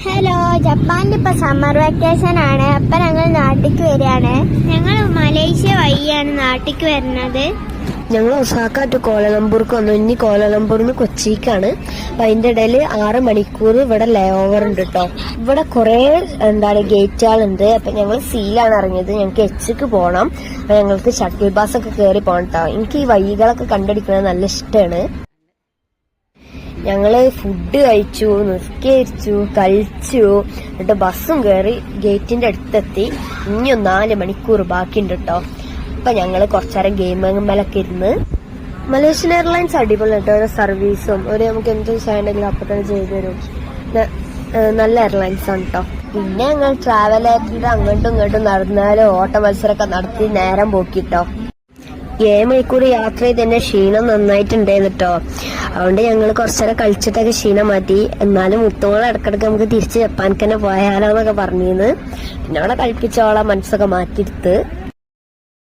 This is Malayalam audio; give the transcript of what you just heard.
ഹലോ, ജപ്പാനിൽ ഇപ്പൊ സമ്മർ വെക്കേഷൻ ആണ്. അപ്പൊ ഞങ്ങൾ നാട്ടിക്ക് വരികയാണ്. ഞങ്ങൾ മലേഷ്യ വഴിയാണ് നാട്ടിക്ക് വരുന്നത്. ഞങ്ങൾ ഒസാക്ക ടു കോലാലംപൂർക്ക് വന്നു. ഇനി കോലാലംപൂർന്ന് കൊച്ചിക്കാണ്. അപ്പൊ അതിന്റെ ഇടയിൽ 6 മണിക്കൂർ ഇവിടെ ലേ ഓവർ ഉണ്ട് കേട്ടോ. ഇവിടെ കുറെ ഗേറ്റുകളുണ്ട്. അപ്പൊ ഞങ്ങൾ സീലാണ് ഇറങ്ങിയത്. ഞങ്ങൾക്ക് എച്ചിക്ക് പോകണം. അപ്പൊ ഞങ്ങൾക്ക് ഷട്ടിൽ ബാസ് ഒക്കെ കയറി പോകണം കേട്ടോ. എനിക്ക് ഈ വഴികളൊക്കെ കണ്ടടിക്കുന്നത് നല്ല ഇഷ്ടമാണ്. ഞങ്ങള് ഫുഡ് കഴിച്ചു, നിസ്കരിച്ചു, കളിച്ചു, എന്നിട്ട് ബസ്സും കയറി ഗേറ്റിന്റെ അടുത്തെത്തി. ഇനിയും 4 മണിക്കൂർ ബാക്കിയുണ്ട് കേട്ടോ. അപ്പൊ ഞങ്ങള് കുറച്ചേരം ഗെയിമിങ്ങിലൊക്കെ ഇരുന്ന്. മലേഷ്യൻ എയർലൈൻസ് അടിപൊളി കേട്ടോ. ഓരോ സർവീസും നമുക്ക് എന്ത് ചെയ്യണമെങ്കിലും അപ്പൊ തന്നെ ചെയ്തു തരും. നല്ല എയർലൈൻസ് ആണ് കേട്ടോ. പിന്നെ ഞങ്ങൾ ട്രാവൽ ആയിട്ട് അങ്ങോട്ടും ഇങ്ങോട്ടും നടന്നാലും ഓട്ട മത്സരമൊക്കെ നടത്തി നേരം പോക്കിട്ടോ. 7 മണിക്കൂർ യാത്ര ചെയ്ത് തന്നെ ക്ഷീണം നന്നായിട്ടുണ്ടായിരുന്നു കേട്ടോ. അതുകൊണ്ട് ഞങ്ങൾ കുറച്ചേരം കളിച്ചിട്ടൊക്കെ ക്ഷീണം മാറ്റി. എന്നാലും മുത്തോളം ഇടക്കിടക്ക് നമുക്ക് തിരിച്ച് ജപ്പാനിക്ക് തന്നെ പോയാലോ എന്നൊക്കെ പറഞ്ഞിരുന്നു. പിന്നെ അവിടെ കളിപ്പിച്ചോളാം മനസ്സൊക്കെ മാറ്റിയെടുത്ത്.